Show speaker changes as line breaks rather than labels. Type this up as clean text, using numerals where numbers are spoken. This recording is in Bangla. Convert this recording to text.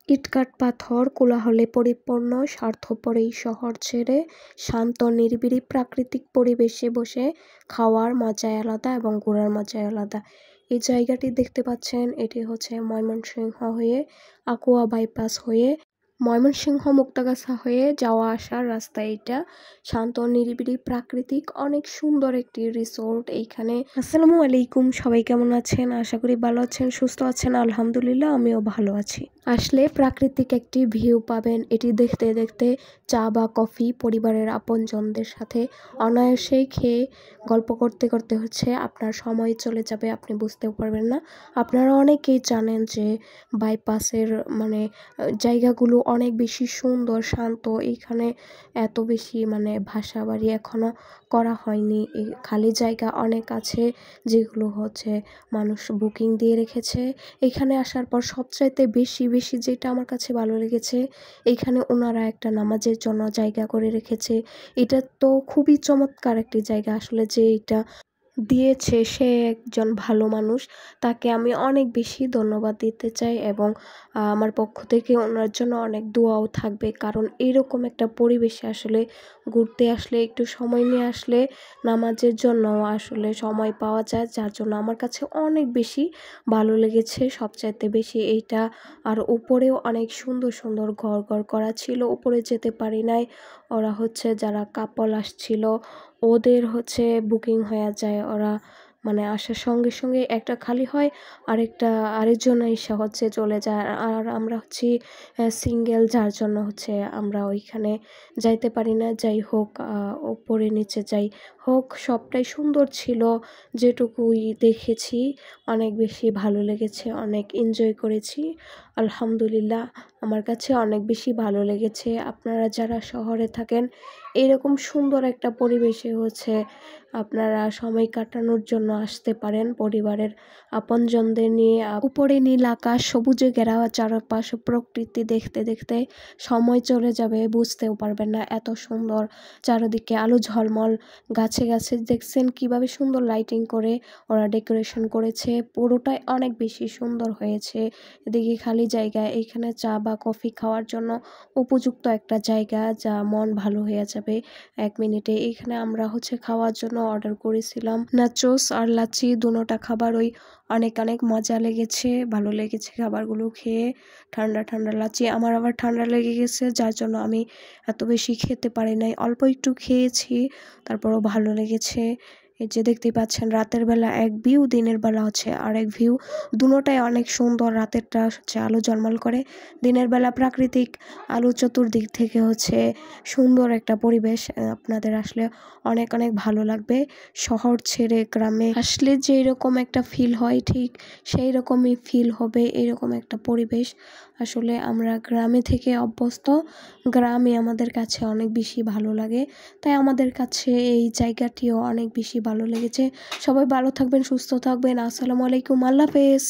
ইটকাট পাথর কোলাহলে পরিপূর্ণ স্বার্থপর এই শহর ছেড়ে শান্ত নিরিবিলি প্রাকৃতিক পরিবেশে বসে খাওয়ার মজাই আলাদা এবং ঘোরার মজাই আলাদা। এই জায়গাটি দেখতে পাচ্ছেন, এটি হচ্ছে ময়মনসিংহ হয়ে আকুয়া বাইপাস হয়ে ময়মনসিংহ মুক্তাগাছা হয়ে যাওয়া আসার রাস্তা। এটা শান্ত নিরিবিলি প্রাকৃতিক অনেক সুন্দর একটি রিসোর্ট এইখানে। আসসালামু আলাইকুম, সবাই কেমন আছেন? আশা করি ভালো আছেন, সুস্থ আছেন। আলহামদুলিল্লাহ, আমিও ভালো আছি। আসলে প্রাকৃতিক একটি ভিউ পাবেন। এটি দেখতে দেখতে চা বা কফি পরিবারের আপনজনদের সাথে অনায়াসেই খেয়ে গল্প করতে করতে হচ্ছে আপনার সময় চলে যাবে, আপনি বুঝতেও পারবেন না। আপনারা অনেকেই জানেন যে বাইপাসের জায়গাগুলো অনেক বেশি সুন্দর, শান্ত। এইখানে এত বেশি ভাষা বাড়ি এখনো করা হয়নি। এই খালি জায়গা অনেক আছে যেগুলো হচ্ছে মানুষ বুকিং দিয়ে রেখেছে। এখানে আসার পর সবচাইতে বেশি বেশি যেটা আমার কাছে ভালো লেগেছে, এইখানে ওনারা একটা নামাজের জন্য জায়গা করে রেখেছে। এটা তো খুবই চমৎকার একটি জায়গা। আসলে যে এটা দিয়েছে সে একজন ভালো মানুষ, তাকে আমি অনেক বেশি ধন্যবাদ দিতে চাই এবং আমার পক্ষ থেকে ওনার জন্য অনেক দোয়াও থাকবে। কারণ এরকম একটা পরিবেশে আসলে ঘুরতে আসলে, একটু সময় নিয়ে আসলে নামাজের জন্য আসলে সময় পাওয়া যায়, যার জন্য আমার কাছে অনেক বেশি ভালো লেগেছে সবচাইতে বেশি এইটা। আর উপরেও অনেক সুন্দর সুন্দর ঘর ঘর করা ছিল, উপরে যেতে পারি নাই। ওরা হচ্ছে যারা কাপল আসছিল ওদের হচ্ছে বুকিং হয়ে যায়, ওরা আসার সঙ্গে সঙ্গে একটা খালি হয়, আরেকজন এসে হচ্ছে চলে যায়। আর আমরা হচ্ছি সিঙ্গেল, যার জন্য হচ্ছে আমরা ওইখানে যাইতে পারি না। যাই হোক, ওপরে নিচে যাই হোক, সবটাই সুন্দর ছিল। যেটুকুই দেখেছি অনেক বেশি ভালো লেগেছে, অনেক এনজয় করেছি। আলহামদুলিল্লাহ, আমার কাছে অনেক বেশি ভালো লেগেছে। আপনারা যারা শহরে থাকেন, এরকম সুন্দর একটা পরিবেশে হচ্ছে আপনারা সময় কাটানোর জন্য আসতে পারেন পরিবারের আপনজনদের নিয়ে। উপরে নীল আকাশ, সবুজে ঘেরা চারপাশে প্রকৃতি দেখতে দেখতে সময় চলে যাবে, বুঝতেও পারবেন না। এত সুন্দর চারিদিকে আলো ঝলমল, গাছে গাছে দেখছেন কিভাবে সুন্দর লাইটিং করে ওরা ডেকোরেশন করেছে। পুরোটাই অনেক বেশি সুন্দর হয়েছে। এদিকে খালি জায়গা, এইখানে চা বা কফি খাওয়ার জন্য উপযুক্ত একটা জায়গা, যা মন ভালো হয়ে যাবে 1 মিনিটে। এইখানে আমরা হচ্ছে খাওয়ার জন্য অর্ডার করেছিলাম নাচোস আর লাচ্ছি, দুটোটা খাবার ওই অনেক অনেক মজা লেগেছে, ভালো লেগেছে খাবারগুলো খেয়ে। ঠান্ডা ঠান্ডা লাচ্ছি, আমার আবার ঠান্ডা লেগে গেছে, যার জন্য আমি এত বেশি খেতে পারি নাই, অল্প একটু খেয়েছি, তারপরও ভালো লেগেছে। এই যে দেখতেই পাচ্ছেন, রাতের বেলা এক ভিউ, দিনের বেলা হচ্ছে আরেক ভিউ। দুটোটাই অনেক সুন্দর। রাতেরটা হচ্ছে আলো ঝলমল করে, দিনের বেলা প্রাকৃতিক আলো চতুর্দিক থেকে হচ্ছে সুন্দর একটা পরিবেশ। আপনাদের আসলে অনেক অনেক ভালো লাগবে। শহর ছেড়ে গ্রামে আসলে যে এরকম একটা ফিল হয়, ঠিক সেই রকমই ফিল হবে এরকম একটা পরিবেশ। আসলে আমরা গ্রামে থেকে অভ্যস্ত, গ্রামে আমাদের কাছে অনেক বেশি ভালো লাগে, তাই আমাদের কাছে এই জায়গাটিও অনেক বেশি ভালো লেগেছে। সবাই ভালো থাকবেন, সুস্থ থাকবেন। আসসালামু আলাইকুম, আল্লাহ হাফেজ।